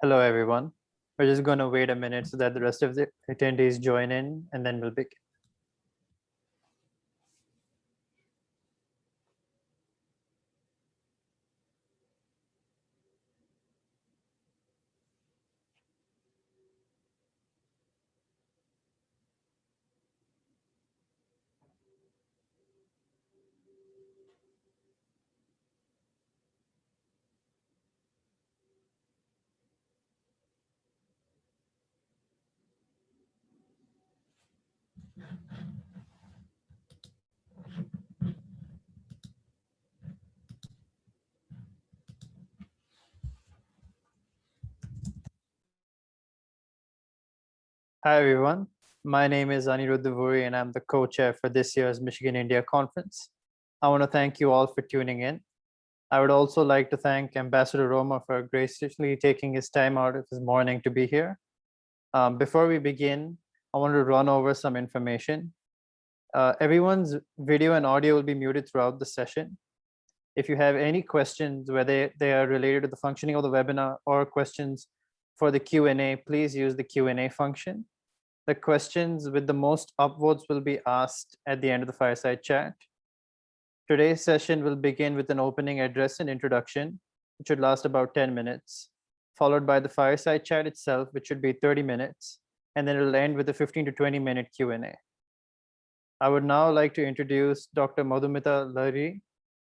Hello, everyone. We're just going to wait a minute so that the rest of the attendees join in, and then we'll begin. Hi, everyone. My name is Anirudh Devuri, and I'm the co-chair for this year's Michigan India Conference. I want to thank you all for tuning in. I would also like to thank Ambassador Roemer for graciously taking his time out of his morning to be here. Before we begin, I want to run over some information. Everyone's video and audio will be muted throughout the session. If you have any questions, whether they are related to the functioning of the webinar or questions for the Q&A, please use the Q&A function. The questions with the most upvotes will be asked at the end of the fireside chat. Today's session will begin with an opening address and introduction, which should last about 10 minutes, followed by the fireside chat itself, which should be 30 minutes, and then it will end with a 15 to 20-minute Q&A. I would now like to introduce Dr. Madhumita Lahiri,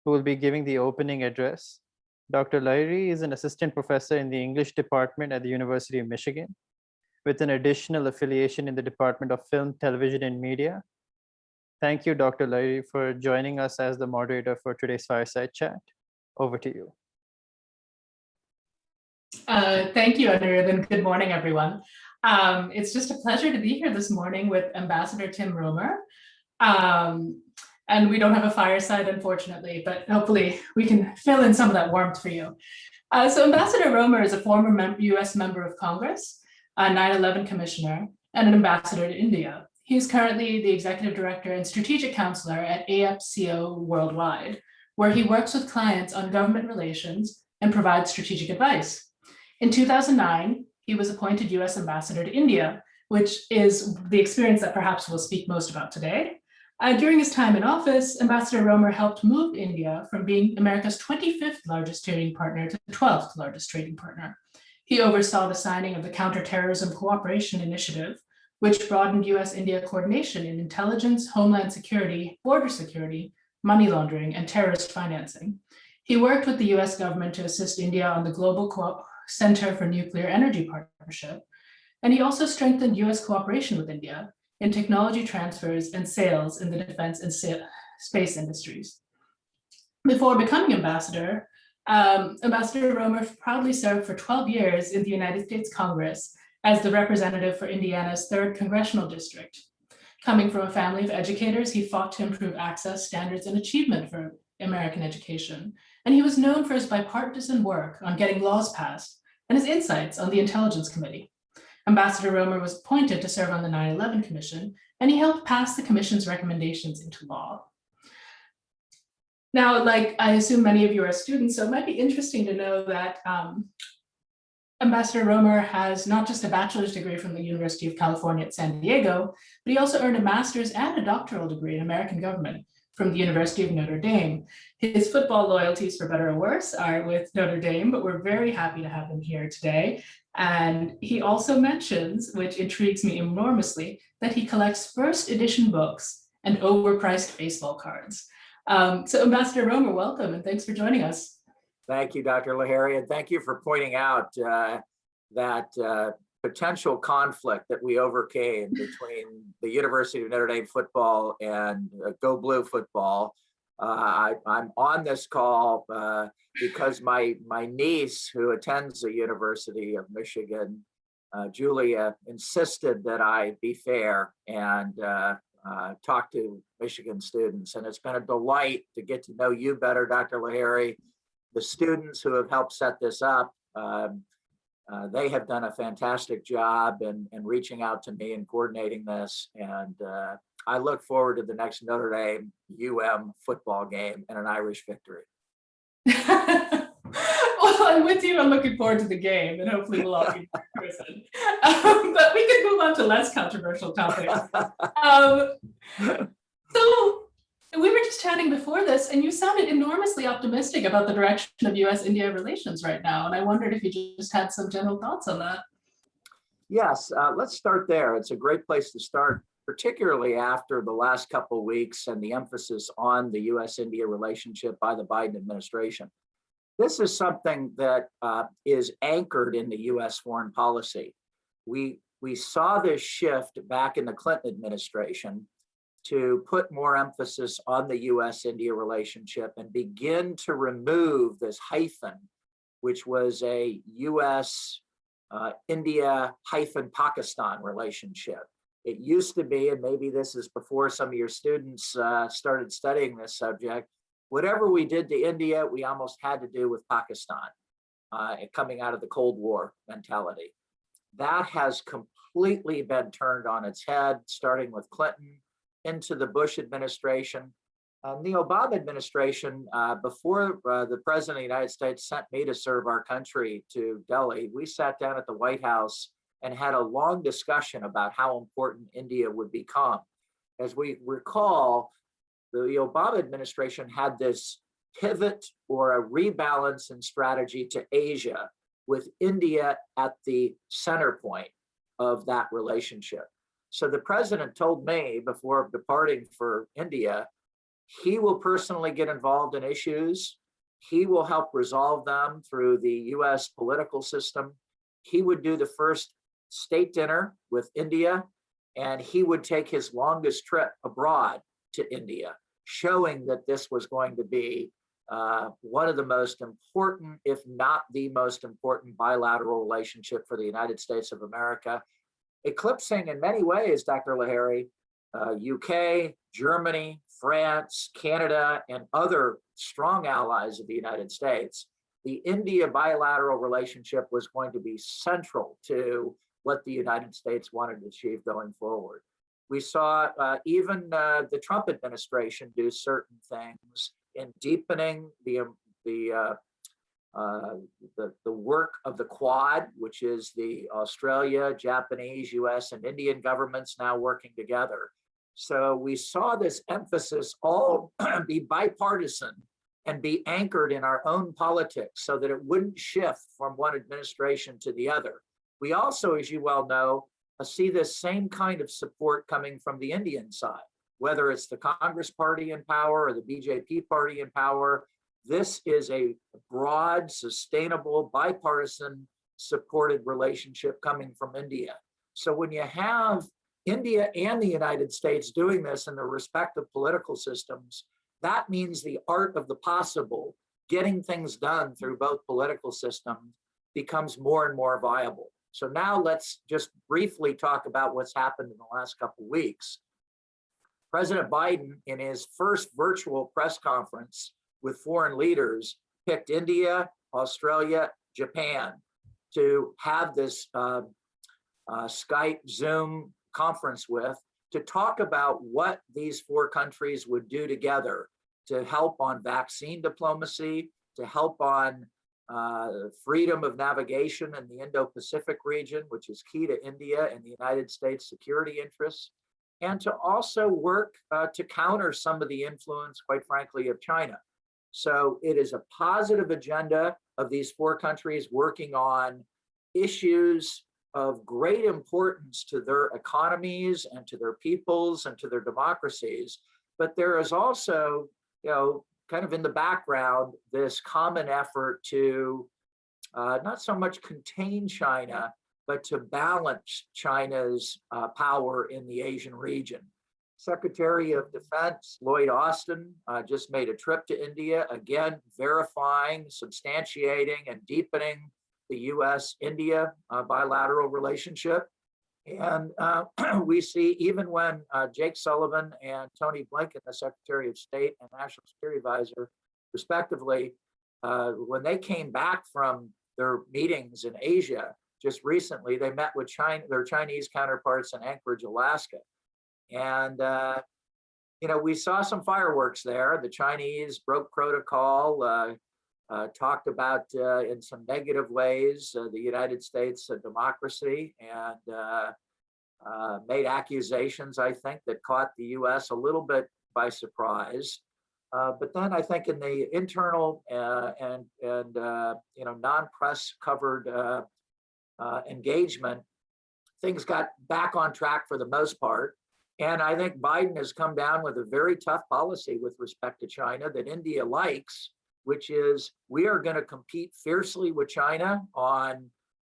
who will be giving the opening address. Dr. Lahiri is an assistant professor in the English department at the University of Michigan, with an additional affiliation in the Department of Film, Television, and Media. Thank you, Dr. Lahiri, for joining us as the moderator for today's fireside chat. Over to you. Thank you, Anirudh, and good morning, everyone. It's just a pleasure to be here this morning with Ambassador Tim Roemer. And we don't have a fireside, unfortunately, but hopefully we can fill in some of that warmth for you. So Ambassador Roemer is a former US member of Congress, a 9/11 commissioner, and an ambassador to India. He's currently the executive director and strategic counselor at AFCO Worldwide, where he works with clients on government relations and provides strategic advice. In 2009, he was appointed US ambassador to India, which is the experience that perhaps we'll speak most about today. During his time in office, Ambassador Roemer helped move India from being America's 25th largest trading partner to the 12th largest trading partner. He oversaw the signing of the Counterterrorism Cooperation Initiative, which broadened US-India coordination in intelligence, homeland security, border security, money laundering, and terrorist financing. He worked with the US government to assist India on the Global Center for Nuclear Energy Partnership, and he also strengthened US cooperation with India in technology transfers and sales in the defense and space industries. Before becoming ambassador, Ambassador Roemer proudly served for 12 years in the United States Congress as the representative for Indiana's 3rd Congressional District. Coming from a family of educators, he fought to improve access, standards, and achievement for American education. And he was known for his bipartisan work on getting laws passed and his insights on the Intelligence Committee. Ambassador Roemer was appointed to serve on the 9/11 Commission, and he helped pass the commission's recommendations into law. Now, like I assume many of you are students, so it might be interesting to know that Ambassador Roemer has not just a bachelor's degree from the University of California at San Diego, but he also earned a master's and a doctoral degree in American government from the University of Notre Dame. His football loyalties, for better or worse, are with Notre Dame, but we're very happy to have him here today. And he also mentions, which intrigues me enormously, that he collects first edition books and overpriced baseball cards. So Ambassador Roemer, welcome, and thanks for joining us. Thank you, Dr. Lahiri, and thank you for pointing out that potential conflict that we overcame between the University of Notre Dame football and Go Blue football. I'm on this call because my niece, who attends the University of Michigan, Julia, insisted that I be fair and talk to Michigan students. And it's been a delight to get to know you better, Dr. Lahiri. The students who have helped set this up, they have done a fantastic job in reaching out to me and coordinating this. And I look forward to the next Notre Dame UM football game and an Irish victory. Well, Well, I'm with you. I'm looking forward to the game, and hopefully we'll all be in person. But we can move on to less controversial topics. So we were just chatting before this, and you sounded enormously optimistic about the direction of U.S.-India relations right now, and I wondered if you just had some general thoughts on that. Yes, let's start there. It's a great place to start, particularly after the last couple of weeks and the emphasis on the U.S.-India relationship by the Biden administration. This is something that is anchored in the U.S. foreign policy. We saw this shift back in the Clinton administration to put more emphasis on the U.S.-India relationship and begin to remove this hyphen, which was a U.S. India hyphen Pakistan relationship. It used to be, and maybe this is before some of your students started studying this subject, whatever we did to India, we almost had to do with Pakistan, coming out of the Cold War mentality. That has completely been turned on its head, starting with Clinton into the Bush administration. The Obama administration, before the President of the United States sent me to serve our country to Delhi, we sat down at the White House and had a long discussion about how important India would become. As we recall, the Obama administration had this pivot or a rebalance in strategy to Asia, with India at the center point of that relationship. So the president told me before departing for India, he will personally get involved in issues. He will help resolve them through the US political system. He would do the first state dinner with India, and he would take his longest trip abroad to India, showing that this was going to be one of the most important, if not the most important, bilateral relationship for the United States of America, eclipsing in many ways, Dr. Lahiri, UK, Germany, France, Canada, and other strong allies of the United States. The India bilateral relationship was going to be central to what the United States wanted to achieve going forward. We saw even the Trump administration do certain things in deepening the work of the Quad, which is the Australia, Japanese, US, and Indian governments now working together. So we saw this emphasis all be bipartisan and be anchored in our own politics so that it wouldn't shift from one administration to the other. We also, as you well know, see this same kind of support coming from the Indian side, whether it's the Congress party in power or the BJP party in power. This is a broad, sustainable, bipartisan supported relationship coming from India. So when you have India and the United States doing this in their respective political systems, that means the art of the possible, getting things done through both political systems, becomes more and more viable. So now let's just briefly talk about what's happened in the last couple of weeks. President Biden, in his first virtual press conference with foreign leaders, picked India, Australia, Japan to have this Skype, Zoom conference with, to talk about what these four countries would do together to help on vaccine diplomacy, to help on freedom of navigation in the Indo-Pacific region, which is key to India and the United States security interests, and to also work to counter some of the influence, quite frankly, of China. So it is a positive agenda of these four countries working on issues of great importance to their economies and to their peoples and to their democracies. But there is also, kind of in the background, this common effort to not so much contain China, but to balance China's power in the Asian region. Secretary of Defense Lloyd Austin just made a trip to India, again, verifying, substantiating, and deepening the US-India bilateral relationship. And we see even when Jake Sullivan and Tony Blinken, the Secretary of State and National Security Advisor, respectively, when they came back from their meetings in Asia just recently, they met with their Chinese counterparts in Anchorage, Alaska. And, we saw some fireworks there. The Chinese broke protocol, talked about in some negative ways the United States a democracy, and made accusations, I think, that caught the U.S. a little bit by surprise. But then I think in the internal and non-press covered engagement, things got back on track for the most part. And I think Biden has come down with a very tough policy with respect to China that India likes, which is we are going to compete fiercely with China on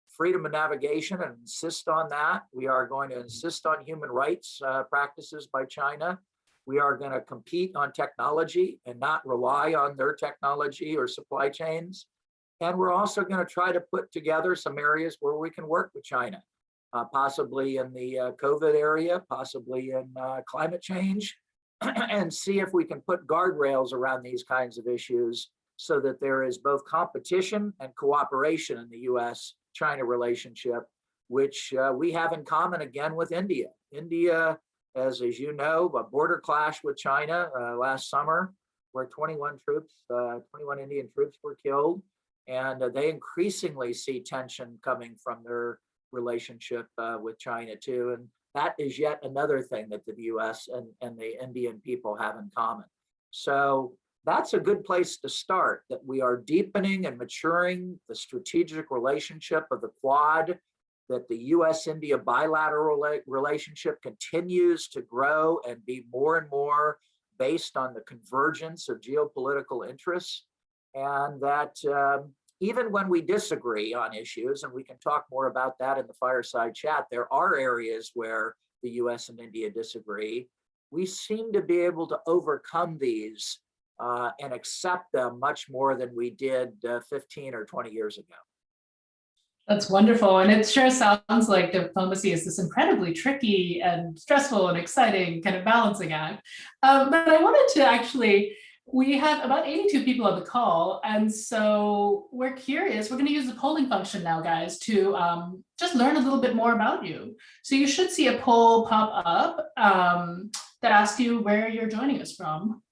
freedom of navigation and insist on that. We are going to insist on human rights practices by China. We are going to compete on technology and not rely on their technology or supply chains. And we're also going to try to put together some areas where we can work with China, possibly in the COVID area, possibly in climate change, and see if we can put guardrails around these kinds of issues so that there is both competition and cooperation in the US-China relationship, which we have in common again with India. India, as you know, a border clash with China last summer, where 21 Indian troops were killed. And they increasingly see tension coming from their relationship with China too. And that is yet another thing that the US and the Indian people have in common. So that's a good place to start, that we are deepening and maturing the strategic relationship of the Quad, that the US-India bilateral relationship continues to grow and be more and more based on the convergence of geopolitical interests, and that even when we disagree on issues, and we can talk more about that in the fireside chat, there are areas where the US and India disagree. We seem to be able to overcome these and accept them much more than we did 15 or 20 years ago. That's wonderful. And it sure sounds like diplomacy is this incredibly tricky and stressful and exciting kind of balancing act. But I wanted to actually, we have about 82 people on the call. And so we're curious, we're going to use the polling function now, guys, to just learn a little bit more about you. So you should see a poll pop up that asks you where you're joining us from.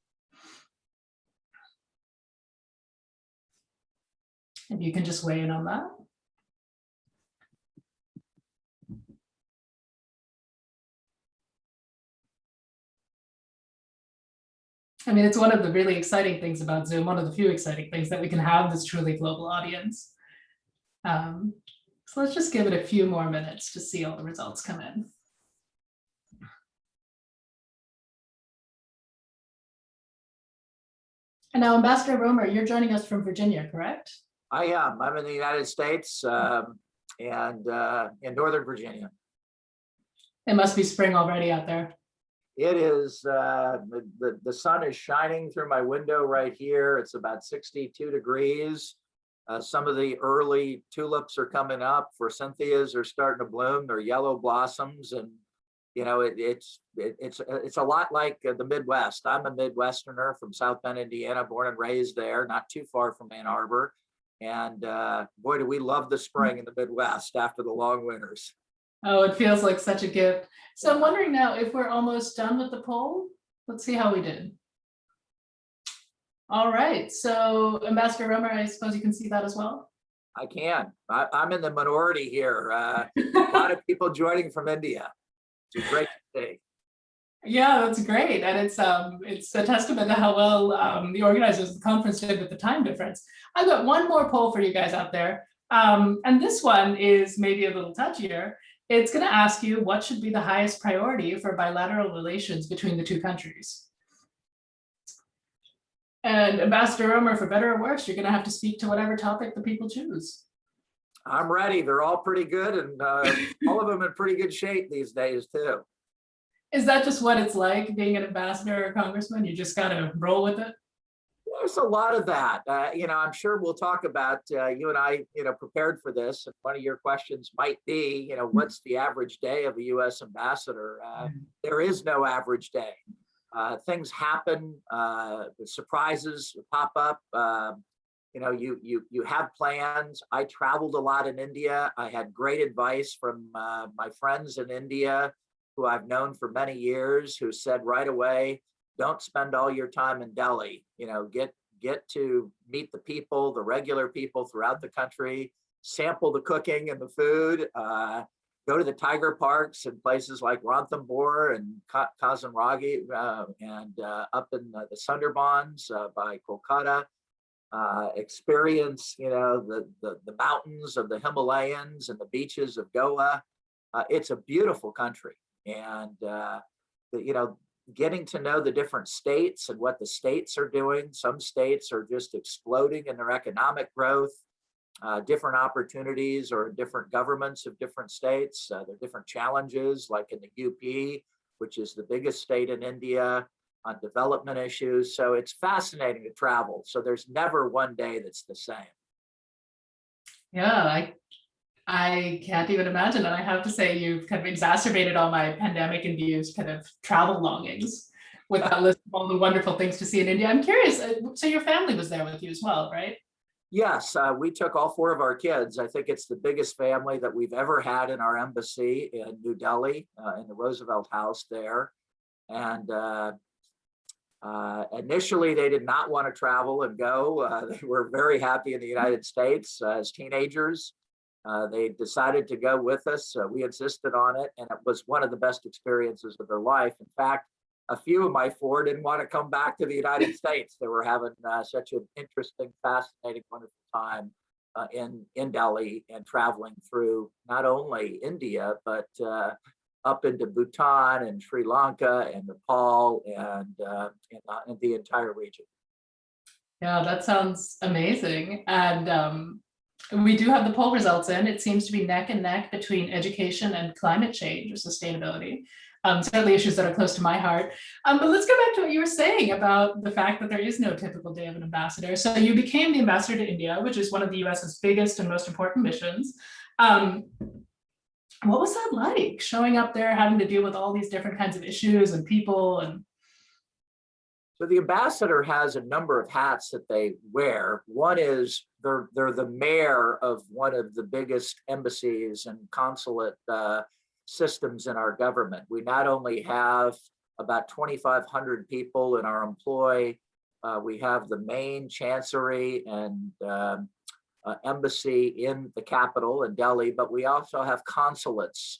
If you can just weigh in on that. I mean, it's one of the really exciting things about Zoom, one of the few exciting things that we can have this truly global audience. So let's just give it a few more minutes to see all the results come in. And now, Ambassador Roemer, you're joining us from Virginia, correct? I am. I'm in the United States and in Northern Virginia. It must be spring already out there. It is, the sun is shining through my window right here. It's about 62 degrees. Some of the early tulips are coming up. Forsythias are starting to bloom. They're yellow blossoms. And, you know, it's a lot like the Midwest. I'm a Midwesterner from South Bend, Indiana, born and raised there, not too far from Ann Arbor. And boy, do we love the spring in the Midwest after the long winters. Oh, it feels like such a gift. So I'm wondering now if we're almost done with the poll. Let's see how we did. All right. So Ambassador Roemer, I suppose you can see that as well. I can. I'm in the minority here. A lot of people joining from India. It's great to see. Yeah, that's great. And it's a testament to how well the organizers of the conference did with the time difference. I've got one more poll for you guys out there. And this one is maybe a little touchier. It's going to ask you what should be the highest priority for bilateral relations between the two countries. And Ambassador Roemer, for better or worse, you're going to have to speak to whatever topic the people choose. I'm ready. They're all pretty good, and all of them in pretty good shape these days too. Is that just what it's like being an ambassador or congressman? You just got to roll with it? There's a lot of that. You know, I'm sure we'll talk about, you and I, you know, prepared for this. And one of your questions might be, you know, what's the average day of a U.S. ambassador? There is no average day. Things happen, surprises pop up. You know, you have plans. I traveled a lot in India. I had great advice from my friends in India, who I've known for many years, who said right away, don't spend all your time in Delhi. You know, get get to meet the people, the regular people throughout the country, sample the cooking and the food, go to the tiger parks in places like Ranthambore and Kazanragi, and up in the Sundarbans by Kolkata. Experience, the mountains of the Himalayas and the beaches of Goa. It's a beautiful country, and getting to know the different states and what the states are doing. Some states are just exploding in their economic growth. Different opportunities or different governments of different states. There are different challenges, like in the UP, which is the biggest state in India, on development issues. So it's fascinating to travel. So there's never one day that's the same. Yeah, I can't even imagine. And I have to say, you've kind of exacerbated all my pandemic-induced kind of travel longings with that list of all the wonderful things to see in India. I'm curious, so your family was there with you as well, right? Yes, we took all 4 of our kids. I think it's the biggest family that we've ever had in our embassy in New Delhi, in the Roosevelt House there. And initially, they did not want to travel and go. They were very happy in the United States as teenagers. They decided to go with us. We insisted on it, and it was one of the best experiences of their life. In fact, a few of my 4 didn't want to come back to the United States. They were having such an interesting, fascinating, wonderful time in Delhi and traveling through not only India, but up into Bhutan and Sri Lanka and Nepal and the entire region. Yeah, that sounds amazing. And we do have the poll results in. It seems to be neck and neck between education and climate change or sustainability. Certainly issues that are close to my heart. But let's go back to what you were saying about the fact that there is no typical day of an ambassador. So you became the ambassador to India, which is one of the US's biggest and most important missions. What was that like, showing up there, having to deal with all these different kinds of issues and people? And so the ambassador has a number of hats that they wear. One is they're the mayor of one of the biggest embassies and consulate systems in our government. We not only have about 2,500 people in our employ, we have the main chancery and embassy in the capital in Delhi, but we also have consulates,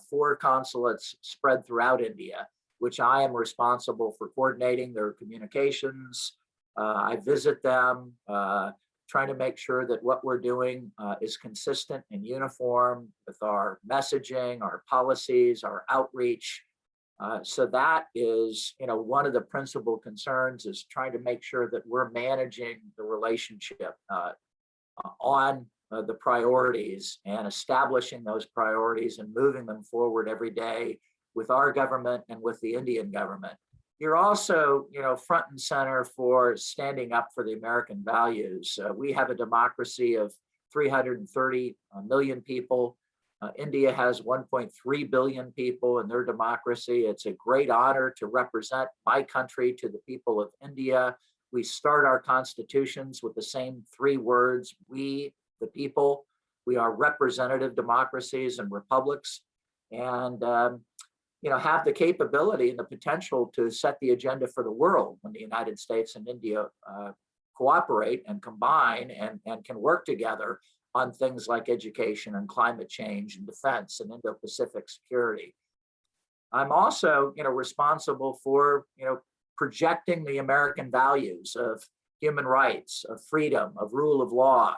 4 consulates spread throughout India, which I am responsible for coordinating their communications. I visit them, trying to make sure that what we're doing is consistent and uniform with our messaging, our policies, our outreach. So that is, one of the principal concerns, is trying to make sure that we're managing the relationship on the priorities and establishing those priorities and moving them forward every day with our government and with the Indian government. You're also, front and center for standing up for the American values. We have a democracy of 330 million people. India has 1.3 billion people in their democracy. It's a great honor to represent my country to the people of India. We start our constitutions with the same 3 words: we, the people. We are representative democracies and republics, and have the capability and the potential to set the agenda for the world when the United States and India cooperate and combine and can work together on things like education and climate change and defense and Indo-Pacific security. I'm also, responsible for, projecting the American values of human rights, of freedom, of rule of law.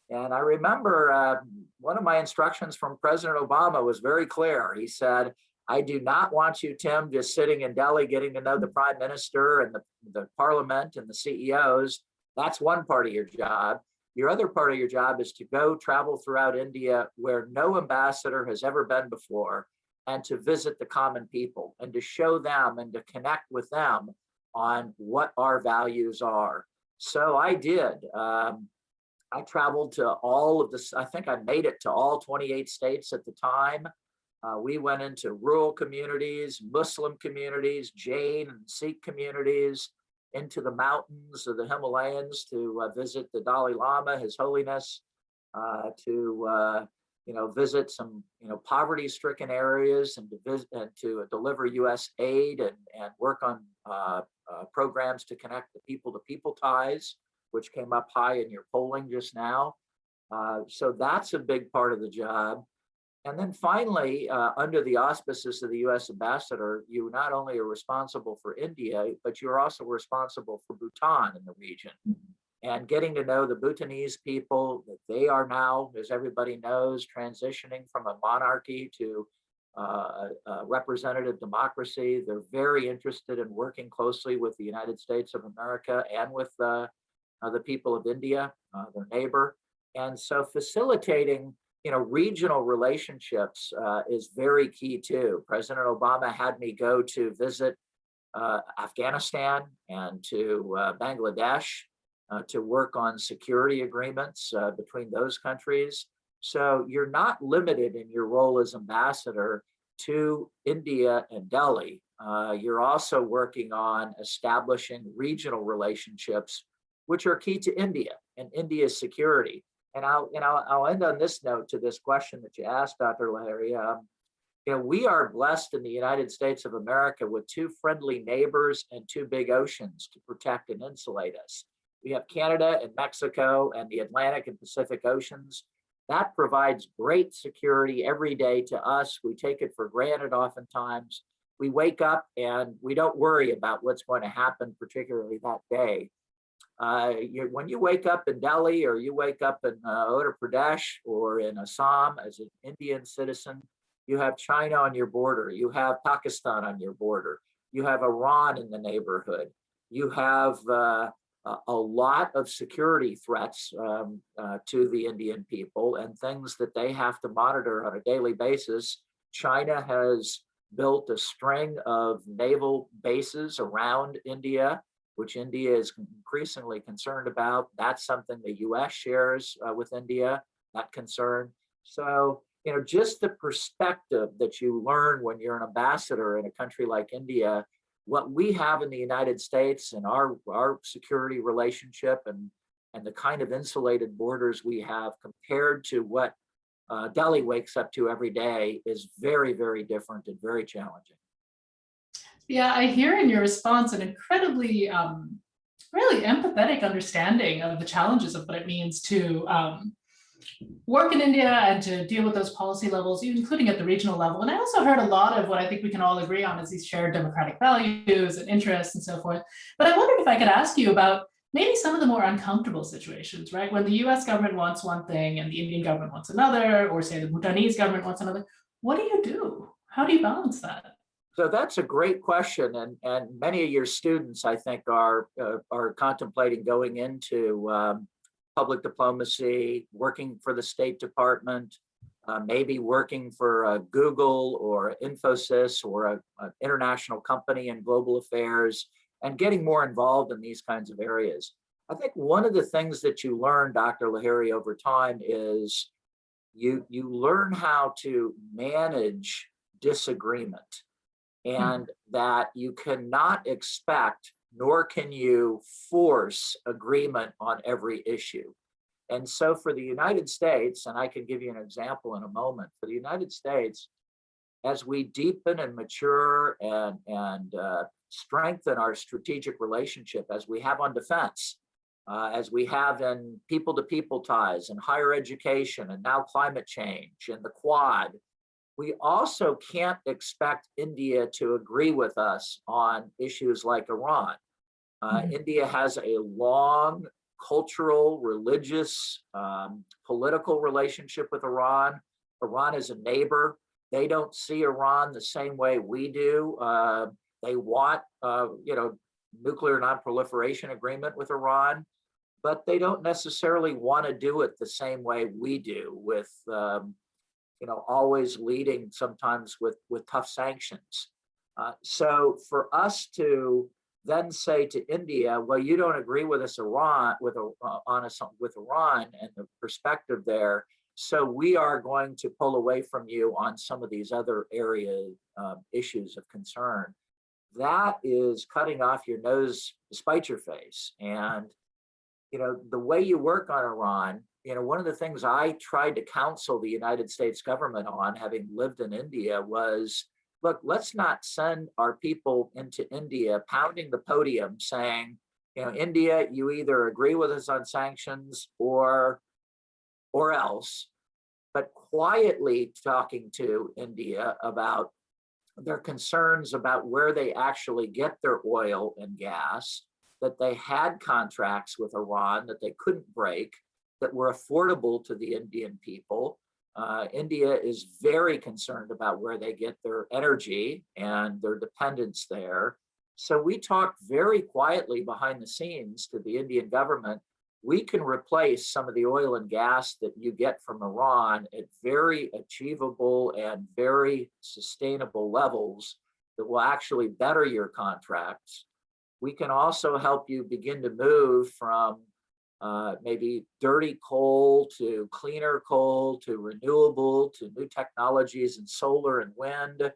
And I remember one of my instructions from President Obama was very clear. He said, "I do not want you, Tim, just sitting in Delhi getting to know the prime minister and the parliament and the CEOs. That's one part of your job. Your other part of your job is to go travel throughout India where no ambassador has ever been before, and to visit the common people and to show them and to connect with them on what our values are." So I did. I traveled to all of this. I think I made it to all 28 states at the time. We went into rural communities, Muslim communities, Jain and Sikh communities, into the mountains of the Himalayas to visit the Dalai Lama, His Holiness, to visit some, poverty-stricken areas and to visit and to deliver U.S. aid and work on programs to connect the people-to-people ties, which came up high in your polling just now. So that's a big part of the job. And then finally, under the auspices of the U.S. ambassador, you not only are responsible for India, but you're also responsible for Bhutan in the region. And getting to know the Bhutanese people, that they are now, as everybody knows, transitioning from a monarchy to representative democracy. They're very interested in working closely with the United States of America and with the people of India, their neighbor. And so facilitating regional relationships is very key too. President Obama had me go to visit Afghanistan and to Bangladesh to work on security agreements between those countries. So you're not limited in your role as ambassador to India and Delhi. You're also working on establishing regional relationships, which are key to India and India's security. And I'll end on this note to this question that you asked, Dr. Lahiri. We are blessed in the United States of America with two friendly neighbors and two big oceans to protect and insulate us. We have Canada and Mexico and the Atlantic and Pacific Oceans. That provides great security every day to us. We take it for granted oftentimes. We wake up and we don't worry about what's going to happen, particularly that day. When you wake up in Delhi or you wake up in Uttar Pradesh or in Assam as an Indian citizen, you have China on your border. You have Pakistan on your border. You have Iran in the neighborhood. You have a lot of security threats to the Indian people and things that they have to monitor on a daily basis. China has built a string of naval bases around India, which India is increasingly concerned about. That's something the US shares with India, that concern. So, just the perspective that you learn when you're an ambassador in a country like India, what we have in the United States and our security relationship and the kind of insulated borders we have compared to what Delhi wakes up to every day is very, very different and very challenging. Yeah, I hear in your response an incredibly, really empathetic understanding of the challenges of what it means to work in India and to deal with those policy levels, including at the regional level. And I also heard a lot of what I think we can all agree on is these shared democratic values and interests and so forth. But I wondered if I could ask you about maybe some of the more uncomfortable situations, right? When the US government wants one thing and the Indian government wants another, or say the Bhutanese government wants another, what do you do? How do you balance that? So that's a great question, and many of your students, I think, are contemplating going into public diplomacy, working for the State Department, maybe working for Google or Infosys or an international company in global affairs, and getting more involved in these kinds of areas. I think one of the things that you learn, Dr. Lahiri, over time is you learn how to manage disagreement, and that you cannot expect, nor can you force agreement on every issue. And so for the United States, and I can give you an example in a moment, for the United States, as we deepen and mature and strengthen our strategic relationship, as we have on defense, as we have in people-to-people ties and higher education and now climate change and the Quad, we also can't expect India to agree with us on issues like Iran. India has a long cultural, religious, political relationship with Iran. Iran is a neighbor. They don't see Iran the same way we do. They want, nuclear non-proliferation agreement with Iran, but they don't necessarily want to do it the same way we do, with always leading sometimes with tough sanctions. So for us to then say to India, well, you don't agree with us with Iran and the perspective there, so we are going to pull away from you on some of these other issues of concern. That is cutting off your nose to spite your face. And the way you work on Iran one of the things I tried to counsel the United States government on, having lived in India, was, look, let's not send our people into India pounding the podium saying, India, you either agree with us on sanctions or else, but quietly talking to India about their concerns about where they actually get their oil and gas, that they had contracts with Iran that they couldn't break, that were affordable to the Indian people. India is very concerned about where they get their energy and their dependence there. So we talked very quietly behind the scenes to the Indian government. We can replace some of the oil and gas that you get from Iran at very achievable and very sustainable levels that will actually better your contracts. We can also help you begin to move from maybe dirty coal to cleaner coal to renewable to new technologies in solar and wind.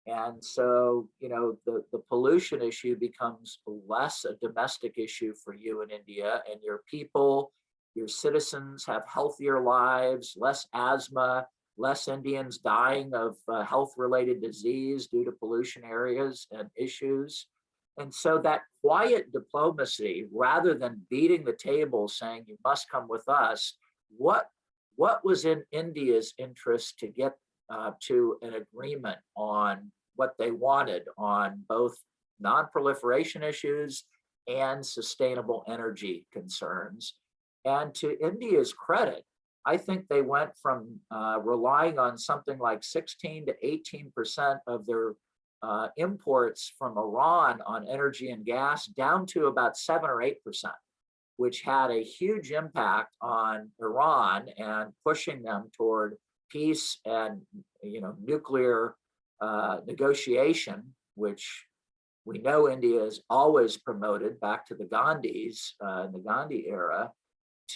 And so, the pollution issue becomes less a domestic issue for you in India, and your people, your citizens have healthier lives, less asthma, less Indians dying of health-related disease due to pollution areas and issues. And so that quiet diplomacy, rather than beating the table saying you must come with us, what was in India's interest to get to an agreement on what they wanted on both non-proliferation issues and sustainable energy concerns. And to India's credit, I think they went from relying on something like 16 to 18% of their imports from Iran on energy and gas down to about 7 or 8%, which had a huge impact on Iran and pushing them toward peace and nuclear negotiation, which we know India has always promoted back to the Gandhis in the Gandhi era,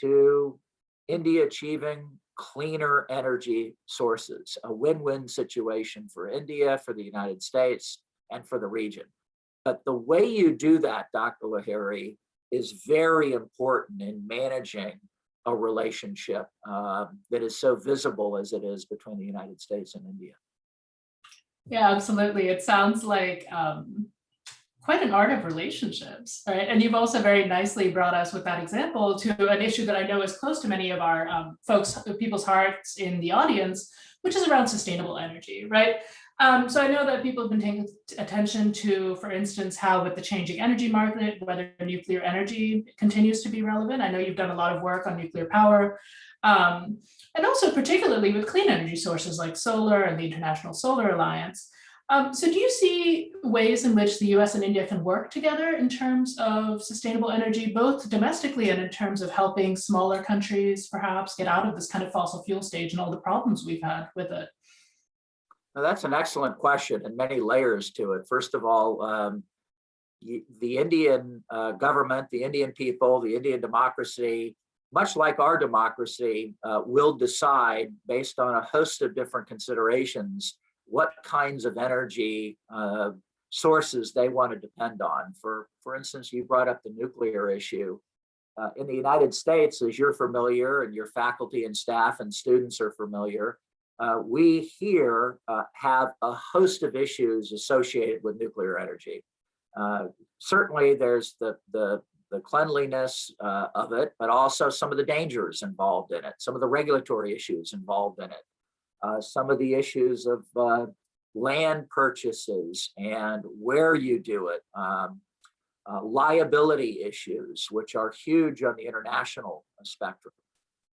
to India achieving cleaner energy sources, a win-win situation for India, for the United States, and for the region. But the way you do that, Dr. Lahiri, is very important in managing a relationship that is so visible as it is between the United States and India. Yeah, absolutely. It sounds like quite an art of relationships, right? And you've also very nicely brought us with that example to an issue that I know is close to many of our people's hearts in the audience, which is around sustainable energy, right? So I know that people have been taking attention to, for instance, how with the changing energy market, whether nuclear energy continues to be relevant. I know you've done a lot of work on nuclear power, and also particularly with clean energy sources like solar and the International Solar Alliance. So do you see ways in which the US and India can work together in terms of sustainable energy, both domestically and in terms of helping smaller countries perhaps get out of this kind of fossil fuel stage and all the problems we've had with it? Now, that's an excellent question and many layers to it. First of all, the Indian government, the Indian people, the Indian democracy, much like our democracy, will decide based on a host of different considerations what kinds of energy sources they want to depend on. For instance, you brought up the nuclear issue. In the United States, as you're familiar, and your faculty and staff and students are familiar, we here have a host of issues associated with nuclear energy. Certainly, there's the cleanliness of it, but also some of the dangers involved in it, some of the regulatory issues involved in it, some of the issues of land purchases and where you do it, liability issues, which are huge on the international spectrum.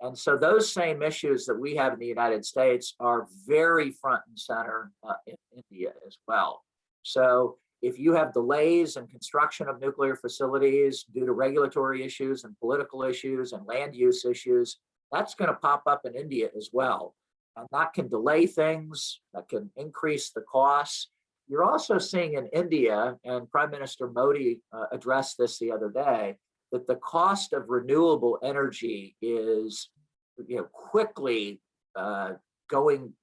And so those same issues that we have in the United States are very front and center in India as well. So if you have delays in construction of nuclear facilities due to regulatory issues and political issues and land use issues, that's going to pop up in India as well. And that can delay things, that can increase the costs. You're also seeing in India, and Prime Minister Modi addressed this the other day, that the cost of renewable energy is quickly going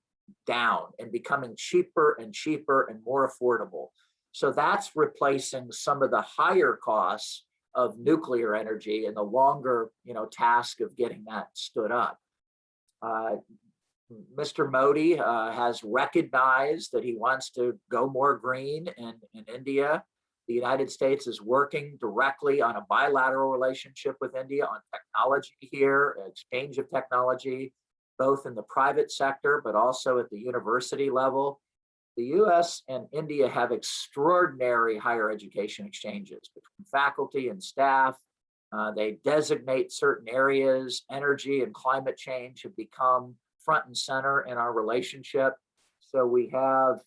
down and becoming cheaper and cheaper and more affordable. So that's replacing some of the higher costs of nuclear energy and the longer, task of getting that stood up. Mr. Modi has recognized that he wants to go more green in India. The United States is working directly on a bilateral relationship with India on technology here, exchange of technology, both in the private sector, but also at the university level. The US and India have extraordinary higher education exchanges between faculty and staff. They designate certain areas. Energy and climate change have become front and center in our relationship. So we have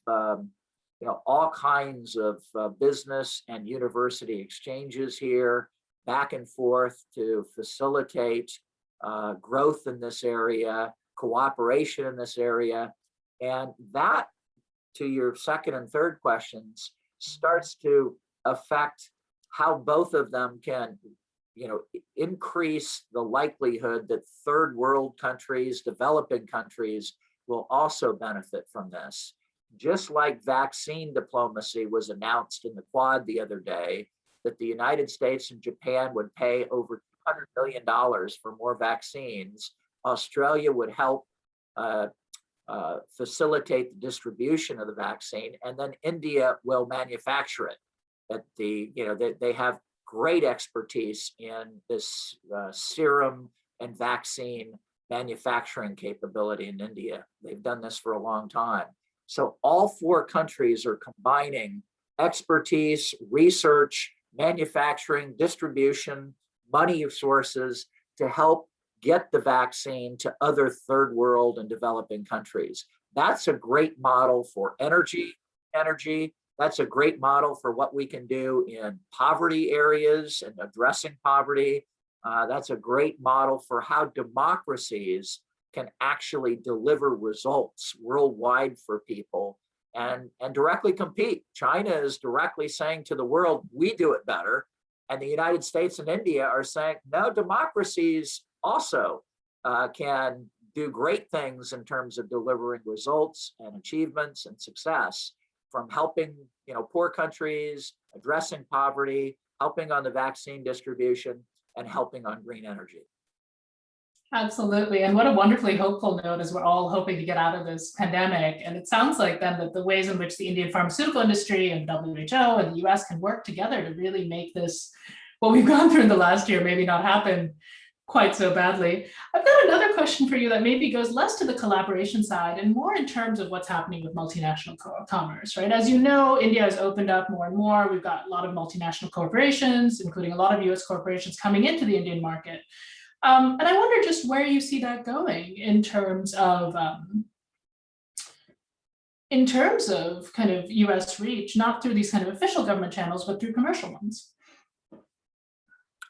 all kinds of business and university exchanges here, back and forth to facilitate growth in this area, cooperation in this area. And that, to your second and third questions, starts to affect how both of them can increase the likelihood that third world countries, developing countries, will also benefit from this. Just like vaccine diplomacy was announced in the Quad the other day, that the United States and Japan would pay over $200 million for more vaccines, Australia would help facilitate the distribution of the vaccine, and then India will manufacture it. They have great expertise in this serum and vaccine manufacturing capability in India. They've done this for a long time. So all four countries are combining expertise, research, manufacturing, distribution, money sources to help get the vaccine to other third world and developing countries. That's a great model for energy. That's a great model for what we can do in poverty areas and addressing poverty. That's a great model for how democracies can actually deliver results worldwide for people and directly compete. China is directly saying to the world, we do it better. And the United States and India are saying, no, democracies also can do great things in terms of delivering results and achievements and success, from helping poor countries, addressing poverty, helping on the vaccine distribution, and helping on green energy. Absolutely. And what a wonderfully hopeful note, as we're all hoping to get out of this pandemic. And it sounds like then that the ways in which the Indian pharmaceutical industry and WHO and the US can work together to really make this, what we've gone through in the last year, maybe not happen quite so badly. I've got another question for you that maybe goes less to the collaboration side and more in terms of what's happening with multinational commerce, right? As you know, India has opened up more and more. We've got a lot of multinational corporations, including a lot of US corporations coming into the Indian market. And I wonder just where you see that going in terms of kind of US reach, not through these kind of official government channels, but through commercial ones.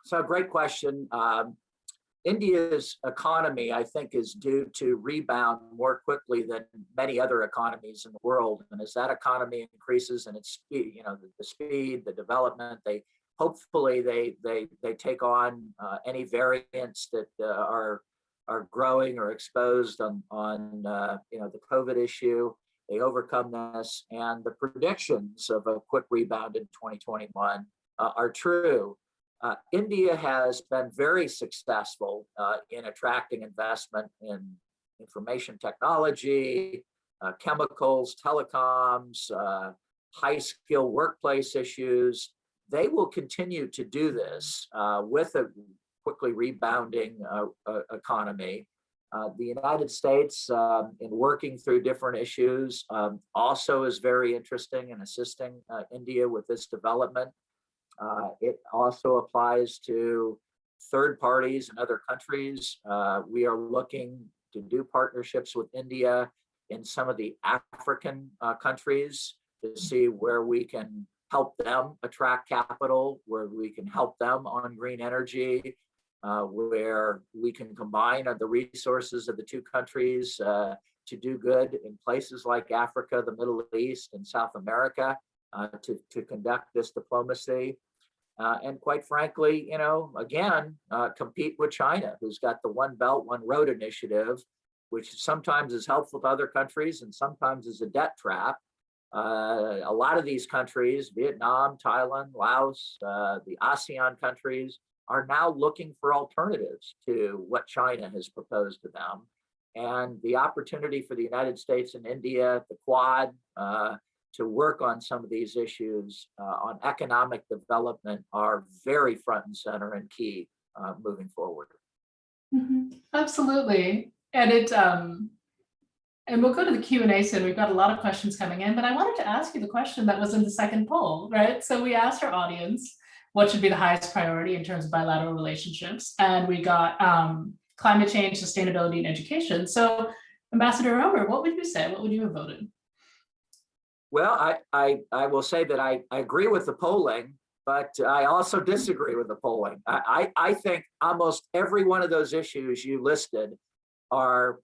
So great question. India's economy, I think, is due to rebound more quickly than many other economies in the world. And as that economy increases in its speed, the speed, the development, hopefully they take on any variants that are growing or exposed on the COVID issue. They overcome this, and the predictions of a quick rebound in 2021 are true. India has been very successful in attracting investment in information technology, chemicals, telecoms, high-skill workplace issues. They will continue to do this with a quickly rebounding economy. The United States, in working through different issues, also is very interesting in assisting India with this development. It also applies to third parties in other countries. We are looking to do partnerships with India in some of the African countries to see where we can help them attract capital, where we can help them on green energy, where we can combine the resources of the two countries to do good in places like Africa, the Middle East, and South America to conduct this diplomacy. And quite frankly, again, compete with China, who's got the One Belt, One Road initiative, which sometimes is helpful to other countries and sometimes is a debt trap. A lot of these countries, Vietnam, Thailand, Laos, the ASEAN countries, are now looking for alternatives to what China has proposed to them. And the opportunity for the United States and India, the Quad, to work on some of these issues on economic development are very front and center and key moving forward. Absolutely. And we'll go to the Q&A soon. We've got a lot of questions coming in, but I wanted to ask you the question that was in the second poll, right? So we asked our audience what should be the highest priority in terms of bilateral relationships, and we got climate change, sustainability, and education. So Ambassador Roemer, what would you say? What would you have voted? Well, I will say that I agree with the polling, but I also disagree with the polling. I think almost every one of those issues you listed are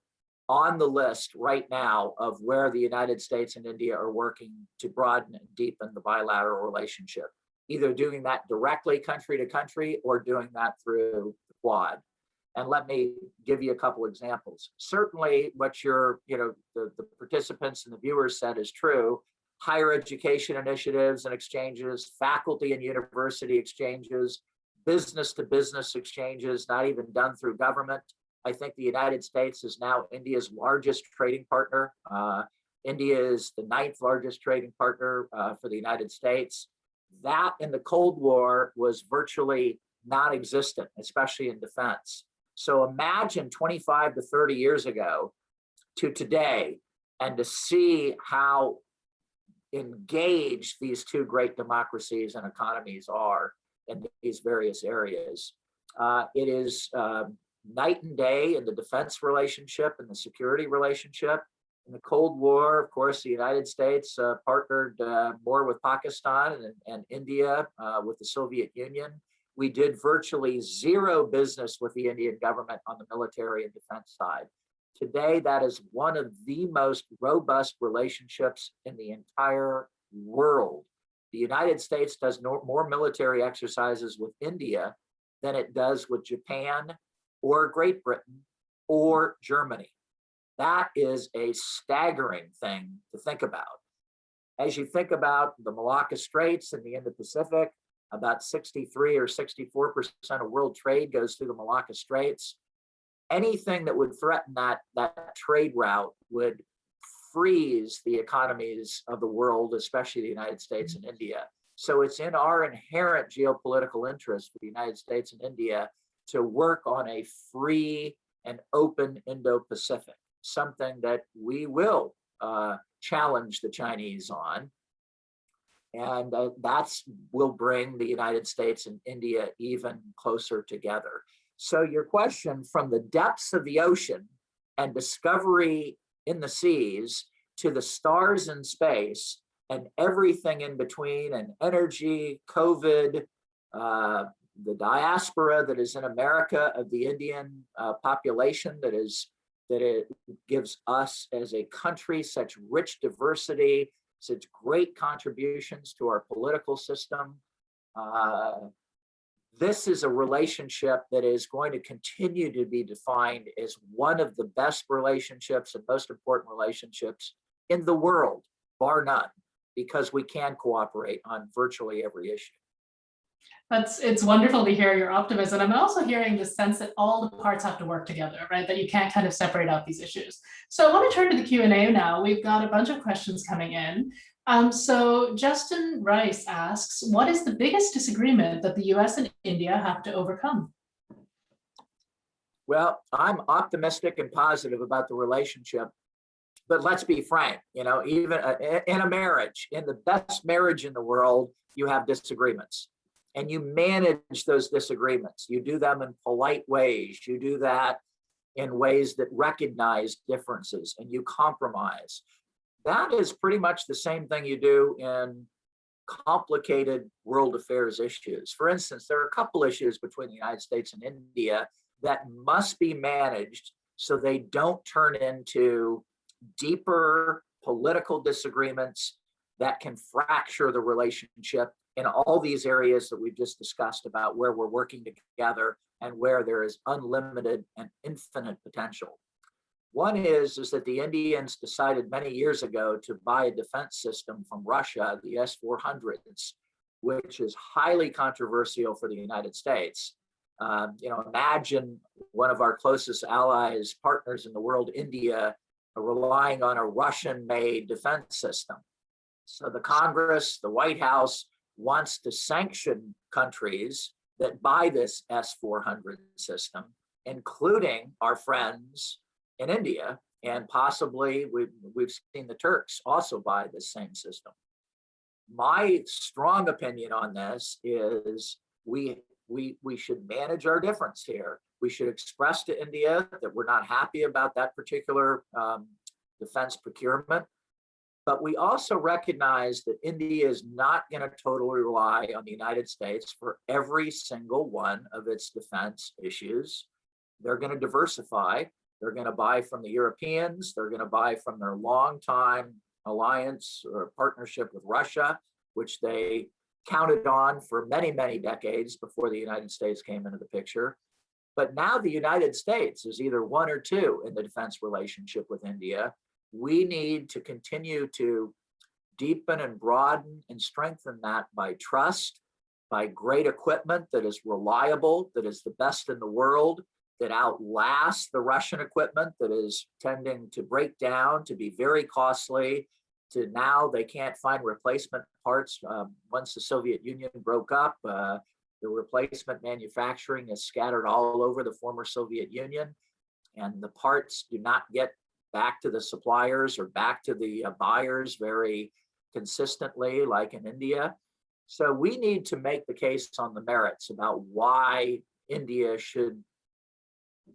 on the list right now of where the United States and India are working to broaden and deepen the bilateral relationship, either doing that directly country to country or doing that through the Quad. And let me give you a couple examples. Certainly what the participants and the viewers said is true. Higher education initiatives and exchanges, faculty and university exchanges, business to business exchanges, not even done through government. I think the United States is now India's largest trading partner. India is the 9th largest trading partner for the United States. That in the Cold War was virtually non-existent, especially in defense. So imagine 25 to 30 years ago to today, and to see how engaged these two great democracies and economies are in these various areas. It is night and day in the defense relationship and the security relationship. In the Cold War, of course, the United States partnered more with Pakistan and India with the Soviet Union. We did virtually zero business with the Indian government on the military and defense side. Today, that is one of the most robust relationships in the entire world. The United States does more military exercises with India than it does with Japan or Great Britain or Germany. That is a staggering thing to think about. As you think about the Malacca Straits and the Indo-Pacific, about 63 or 64% of world trade goes through the Malacca Straits. Anything that would threaten that trade route would freeze the economies of the world, especially the United States and India. So it's in our inherent geopolitical interest for the United States and India to work on a free and open Indo-Pacific, something that we will challenge the Chinese on. And that will bring the United States and India even closer together. So your question, from the depths of the ocean and discovery in the seas to the stars in space and everything in between, and energy, COVID, the diaspora that is in America of the Indian population that it gives us as a country such rich diversity, such great contributions to our political system. This is a relationship that is going to continue to be defined as one of the best relationships and most important relationships in the world, bar none, because we can cooperate on virtually every issue. It's wonderful to hear your optimism. I'm also hearing the sense that all the parts have to work together, right? That you can't kind of separate out these issues. So I want to turn to the Q&A now. We've got a bunch of questions coming in. So Justin Rice asks, what is the biggest disagreement that the US and India have to overcome? Well, I'm optimistic and positive about the relationship, but let's be frank, even in a marriage, in the best marriage in the world, you have disagreements. And you manage those disagreements. You do them in polite ways. You do that in ways that recognize differences, and you compromise. That is pretty much the same thing you do in complicated world affairs issues. For instance, there are a couple issues between the United States and India that must be managed so they don't turn into deeper political disagreements that can fracture the relationship in all these areas that we've just discussed about where we're working together and where there is unlimited and infinite potential. One is that the Indians decided many years ago to buy a defense system from Russia, the S-400s, which is highly controversial for the United States. Imagine one of our closest allies, partners in the world, India, relying on a Russian-made defense system. So the Congress, the White House, wants to sanction countries that buy this S-400 system, including our friends in India, and possibly we've seen the Turks also buy this same system. My strong opinion on this is we should manage our difference here. We should express to India that we're not happy about that particular defense procurement. But we also recognize that India is not going to totally rely on the United States for every single one of its defense issues. They're going to diversify. They're going to buy from the Europeans. They're going to buy from their longtime alliance or partnership with Russia, which they counted on for many, many decades before the United States came into the picture. But now the United States is either one or two in the defense relationship with India. We need to continue to deepen and broaden and strengthen that by trust, by great equipment that is reliable, that is the best in the world, that outlasts the Russian equipment that is tending to break down, to be very costly, to now they can't find replacement parts. Once the Soviet Union broke up, the replacement manufacturing is scattered all over the former Soviet Union, and the parts do not get back to the suppliers or back to the buyers very consistently like in India. So we need to make the case on the merits about why India should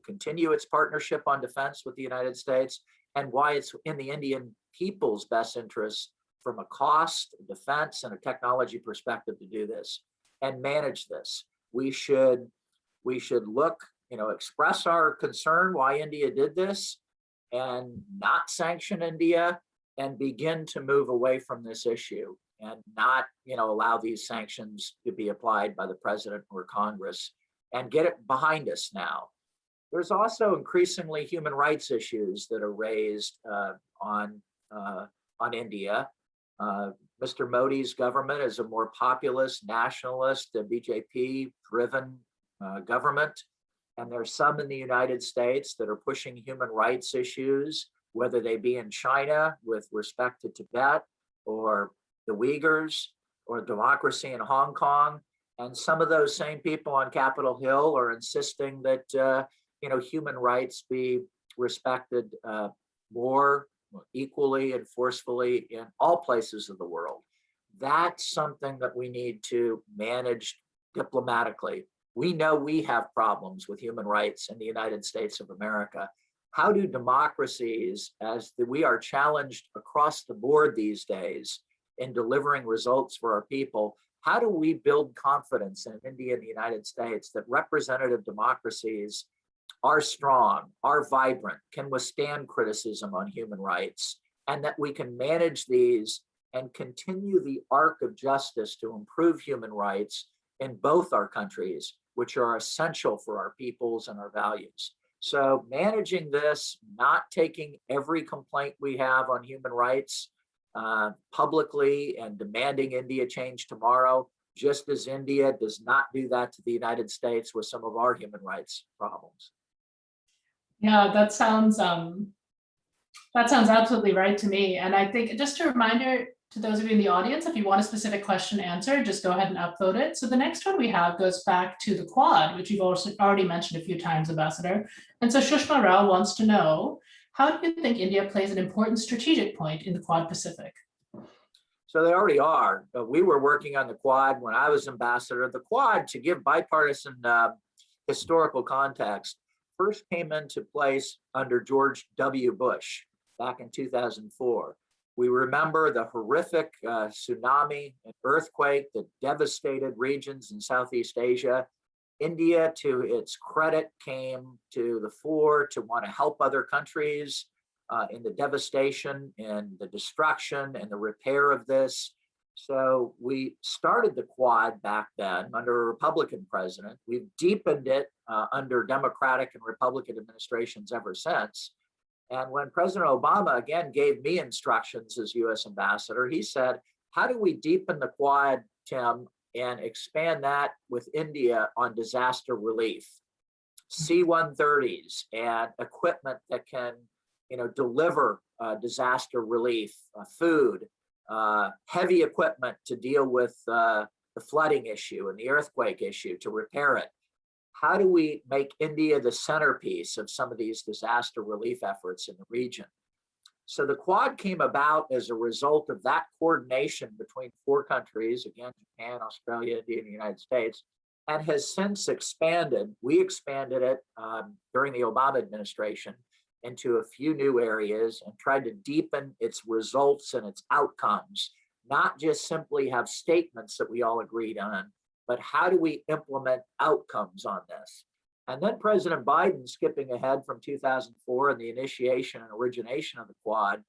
continue its partnership on defense with the United States and why it's in the Indian people's best interest from a cost, defense, and a technology perspective to do this and manage this. We should look, express our concern why India did this and not sanction India and begin to move away from this issue and not, allow these sanctions to be applied by the president or Congress and get it behind us now. There's also increasingly human rights issues that are raised on India. Mr. Modi's government is a more populist, nationalist, BJP-driven government. And there's some in the United States that are pushing human rights issues, whether they be in China with respect to Tibet or the Uyghurs or democracy in Hong Kong. And some of those same people on Capitol Hill are insisting that human rights be respected more equally and forcefully in all places of the world. That's something that we need to manage diplomatically. We know we have problems with human rights in the United States of America. How do democracies, as we are challenged across the board these days in delivering results for our people, how do we build confidence in India and the United States that representative democracies are strong, are vibrant, can withstand criticism on human rights, and that we can manage these and continue the arc of justice to improve human rights in both our countries, which are essential for our peoples and our values. So managing this, not taking every complaint we have on human rights publicly and demanding India change tomorrow, just as India does not do that to the United States with some of our human rights problems. Yeah, that sounds absolutely right to me. And I think just a reminder to those of you in the audience, if you want a specific question answered, just go ahead and upvote it. So the next one we have goes back to the Quad, which you've also already mentioned a few times, Ambassador. And so Shushma Rao wants to know, how do you think India plays an important strategic point in the Quad Pacific? So they already are. We were working on the Quad when I was ambassador. The Quad, to give bipartisan historical context, first came into place under George W. Bush back in 2004. We remember the horrific tsunami and earthquake that devastated regions in Southeast Asia. India, to its credit, came to the fore to want to help other countries in the devastation and the destruction and the repair of this. So we started the Quad back then under a Republican president. We've deepened it under Democratic and Republican administrations ever since. And when President Obama again gave me instructions as US ambassador, he said, how do we deepen the Quad, Tim, and expand that with India on disaster relief? C-130s and equipment that can, deliver disaster relief, food, heavy equipment to deal with the flooding issue and the earthquake issue to repair it. How do we make India the centerpiece of some of these disaster relief efforts in the region? So the Quad came about as a result of that coordination between four countries, again, Japan, Australia, India, and the United States, and has since expanded. We expanded it during the Obama administration into a few new areas and tried to deepen its results and its outcomes, not just simply have statements that we all agreed on, but how do we implement outcomes on this? And then President Biden, skipping ahead from 2004 and the initiation and origination of the Quad,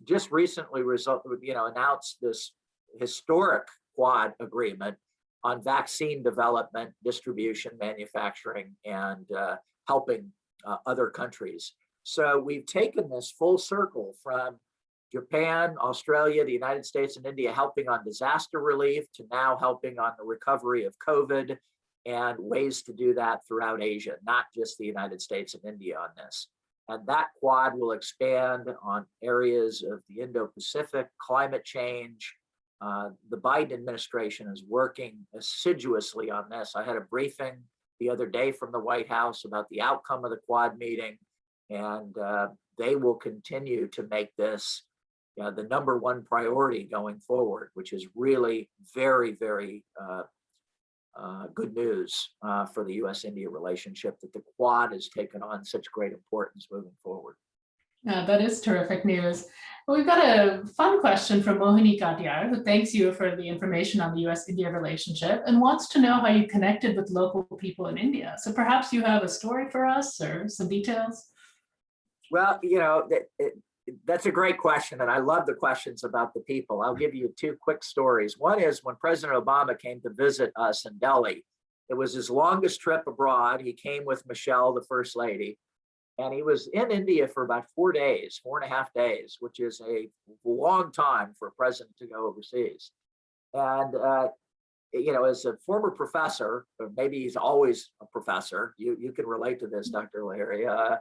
just recently announced this historic Quad agreement on vaccine development, distribution, manufacturing, and helping other countries. So we've taken this full circle from Japan, Australia, the United States, and India helping on disaster relief to now helping on the recovery of COVID and ways to do that throughout Asia, not just the United States and India on this. And that Quad will expand on areas of the Indo-Pacific, climate change. The Biden administration is working assiduously on this. I had a briefing the other day from the White House about the outcome of the Quad meeting, and they will continue to make this the number one priority going forward, which is really very, very good news for the US-India relationship, that the Quad has taken on such great importance moving forward. Yeah, that is terrific news. Well, we've got a fun question from Mohini Katyar, who thanks you for the information on the US-India relationship and wants to know how you connected with local people in India. So perhaps you have a story for us or some details? Well, that's a great question, and I love the questions about the people. I'll give you two quick stories. One is when President Obama came to visit us in Delhi. It was his longest trip abroad. He came with Michelle, the First Lady, and he was in India for about 4 days, 4.5 days, which is a long time for a president to go overseas. And as a former professor, or maybe he's always a professor, you can relate to this, Dr. Lahiri,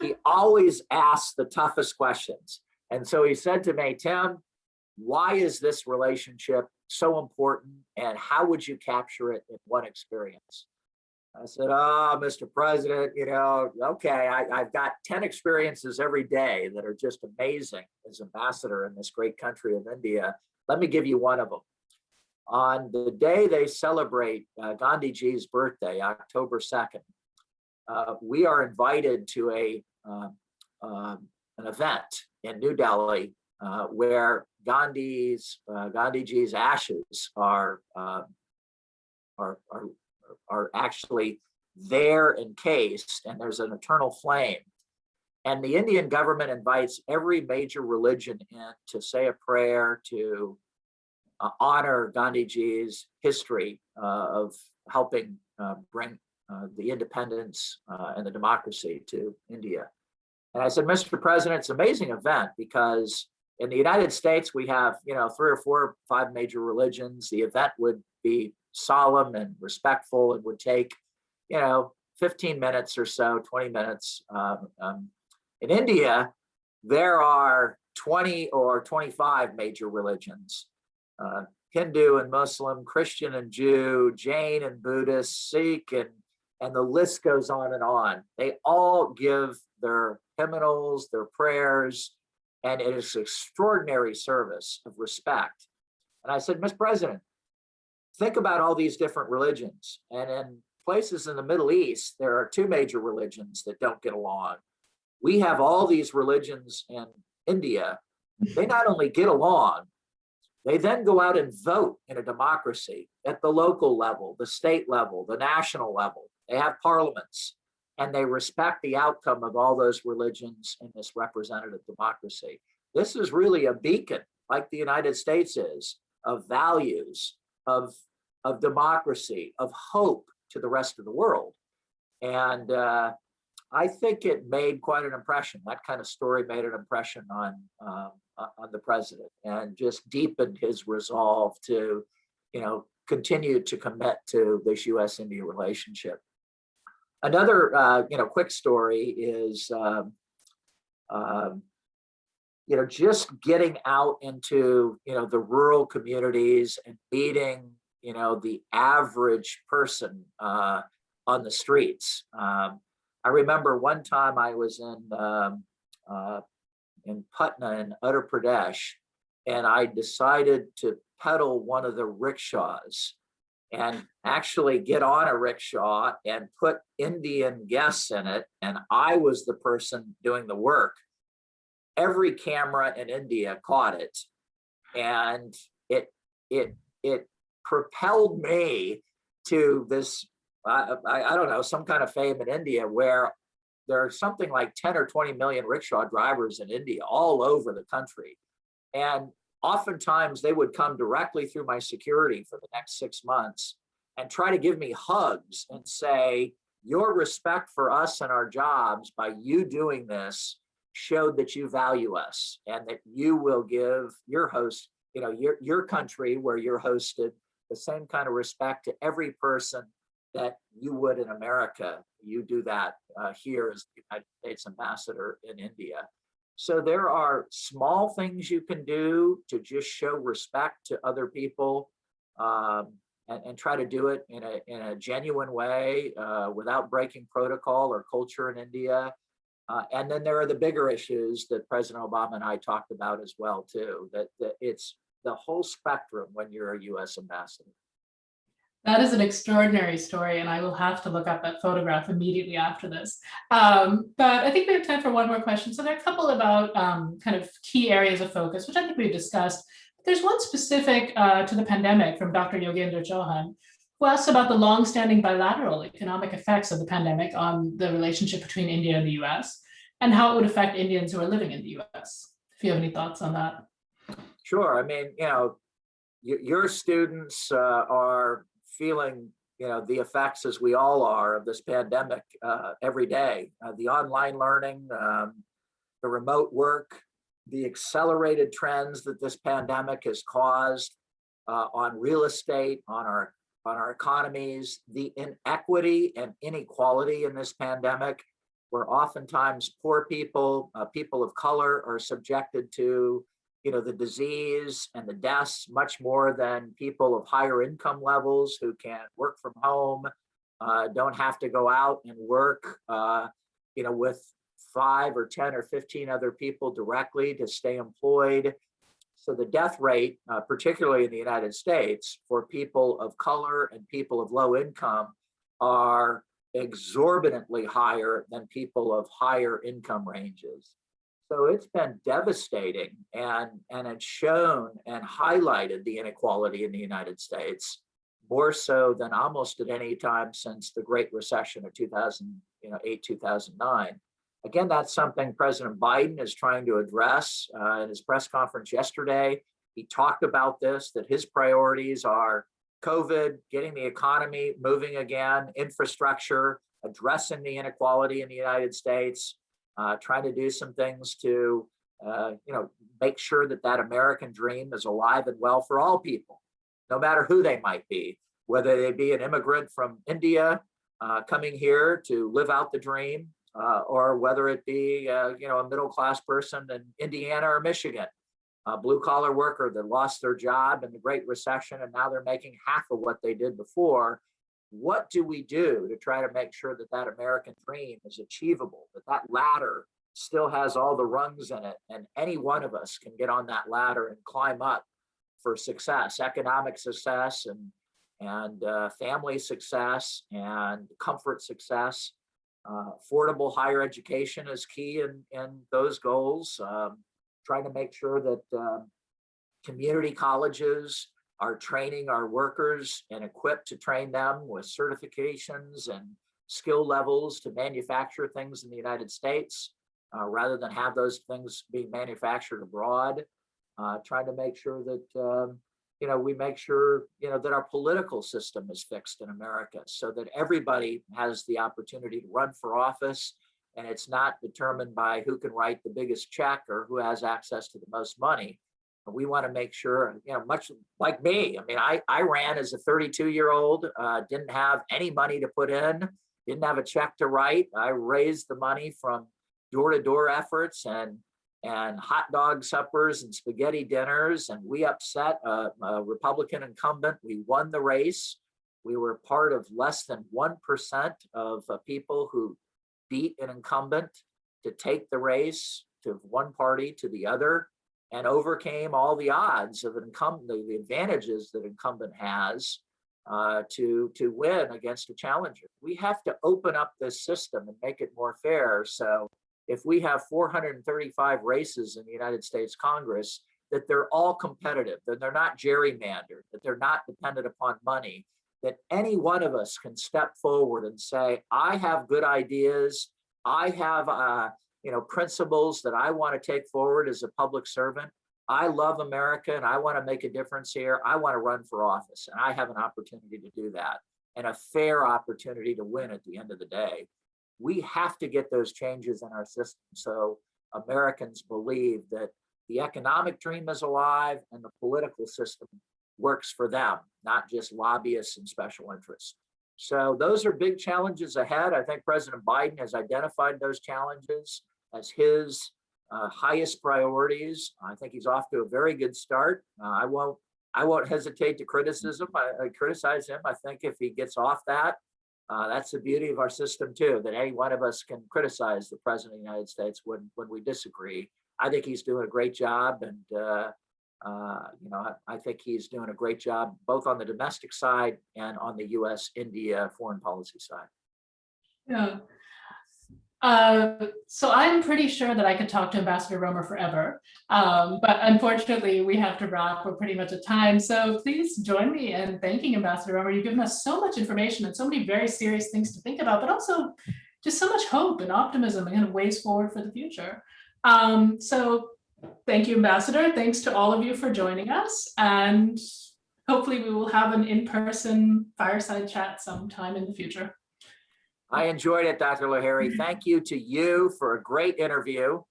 he always asks the toughest questions. And so he said to me, Tim, why is this relationship so important and how would you capture it in one experience? I said, oh, Mr. President, okay, I've got 10 experiences every day that are just amazing as ambassador in this great country of India. Let me give you one of them. On the day they celebrate Gandhiji's birthday, October 2nd, we are invited to an event in New Delhi where Gandhiji's ashes are actually there encased, and there's an eternal flame. And the Indian government invites every major religion in to say a prayer to honor Gandhiji's history of helping bring the independence and the democracy to India. And I said, Mr. President, it's an amazing event because in the United States, we have, 3 or 4 or 5 major religions. The event would be solemn and respectful. It would take, 15 minutes or so, 20 minutes. In India, there are 20 or 25 major religions. Hindu and Muslim, Christian and Jew, Jain and Buddhist, Sikh, and the list goes on and on. They all give their hymnals, their prayers, and it is an extraordinary service of respect. And I said, Mr. President, think about all these different religions. And in places in the Middle East, there are 2 major religions that don't get along. We have all these religions in India. They not only get along, they then go out and vote in a democracy at the local level, the state level, the national level. They have parliaments, and they respect the outcome of all those religions in this representative democracy. This is really a beacon, like the United States is, of values, of democracy, of hope to the rest of the world. And I think it made quite an impression. That kind of story made an impression on the president, and just deepened his resolve to, continue to commit to this U.S.-India relationship. Another, quick story is, just getting out into, the rural communities and meeting, the average person on the streets. I remember one time I was in Patna in Uttar Pradesh, and I decided to pedal one of the rickshaws and actually get on a rickshaw and put Indian guests in it. And I was the person doing the work. Every camera in India caught it, and it propelled me to this, I don't know, some kind of fame in India, where there are something like 10 or 20 million rickshaw drivers in India all over the country. And oftentimes they would come directly through my security for the next 6 months and try to give me hugs and say, your respect for us and our jobs by you doing this showed that you value us, and that you will give your host, your country where you're hosted, the same kind of respect to every person that you would in America. You do that here as the United States ambassador in India. So there are small things you can do to just show respect to other people, and try to do it in a genuine way, without breaking protocol or culture in India. And then there are the bigger issues that President Obama and I talked about as well, too, that it's the whole spectrum when you're a US ambassador. That is an extraordinary story, and I will have to look up that photograph immediately after this. But I think we have time for one more question. So there are a couple about kind of key areas of focus, which I think we've discussed. There's one specific to the pandemic from Dr. Yogendra Chauhan, who asks about the longstanding bilateral economic effects of the pandemic on the relationship between India and the US, and how it would affect Indians who are living in the US. If you have any thoughts on that. Sure. I mean, your students are feeling, the effects, as we all are, of this pandemic every day. The online learning, the remote work, the accelerated trends that this pandemic has caused on real estate, on our economies, the inequity and inequality in this pandemic, where oftentimes poor people, people of color, are subjected to the disease and the deaths much more than people of higher income levels who can work from home, don't have to go out and work, with 5 or 10 or 15 other people directly to stay employed. So the death rate, particularly in the United States, for people of color and people of low income are exorbitantly higher than people of higher income ranges. So it's been devastating, and it's shown and highlighted the inequality in the United States more so than almost at any time since the Great Recession of 2008, 2009. Again, that's something President Biden is trying to address in his press conference yesterday. He talked about this, that his priorities are COVID, getting the economy moving again, infrastructure, addressing the inequality in the United States, trying to do some things to, make sure that that American dream is alive and well for all people, no matter who they might be, whether they be an immigrant from India coming here to live out the dream, or whether it be, a middle-class person in Indiana or Michigan, a blue-collar worker that lost their job in the Great Recession and now they're making half of what they did before. What do we do to try to make sure that that American dream is achievable, that that ladder still has all the rungs in it, and any one of us can get on that ladder and climb up for success, economic success, and family success, and comfort success. Affordable higher education is key in those goals. Trying to make sure that community colleges are training our workers and equipped to train them with certifications and skill levels to manufacture things in the United States, rather than have those things being manufactured abroad. Trying to make sure that we make sure that our political system is fixed in America, so that everybody has the opportunity to run for office And it's not determined by who can write the biggest check or who has access to the most money. And we want to make sure, much like me, I mean, I ran as a 32-year-old, didn't have any money to put in, didn't have a check to write. I raised the money from door-to-door efforts and hot dog suppers and spaghetti dinners. And we upset a Republican incumbent. We won the race. We were part of less than 1% of people who beat an incumbent to take the race to one party to the other, and overcame all the odds of an incumbent, the advantages that incumbent has to win against a challenger. We have to open up this system and make it more fair. So if we have 435 races in the United States Congress, that they're all competitive, that they're not gerrymandered, that they're not dependent upon money, that any one of us can step forward and say, I have good ideas, I have principles that I want to take forward as a public servant. I love America and I want to make a difference here. I want to run for office and I have an opportunity to do that, and a fair opportunity to win at the end of the day. We have to get those changes in our system so Americans believe that the economic dream is alive and the political system works for them, not just lobbyists and special interests. So those are big challenges ahead. I think President Biden has identified those challenges as his highest priorities. I think he's off to a very good start. I won't hesitate to criticize him. I think if he gets off that, that's the beauty of our system too, that any one of us can criticize the President of the United States when we disagree. I think he's doing a great job, and I think he's doing a great job both on the domestic side and on the U.S.-India foreign policy side. Yeah. So I'm pretty sure that I could talk to Ambassador Roemer forever, but unfortunately we have to wrap. We're pretty much at time. So please join me in thanking Ambassador Roemer. You've given us so much information and so many very serious things to think about, but also just so much hope and optimism and kind of ways forward for the future. So thank you, Ambassador. Thanks to all of you for joining us. And hopefully we will have an in-person fireside chat sometime in the future. I enjoyed it, Dr. Lahiri. Thank you to you for a great interview,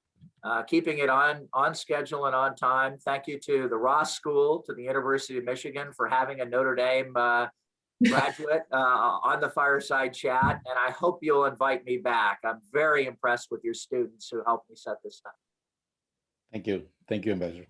keeping it on schedule and on time. Thank you to the Ross School, to the University of Michigan for having a Notre Dame graduate on the Fireside Chat. And I hope you'll invite me back. I'm very impressed with your students who helped me set this up. Thank you. Thank you, Ambassador.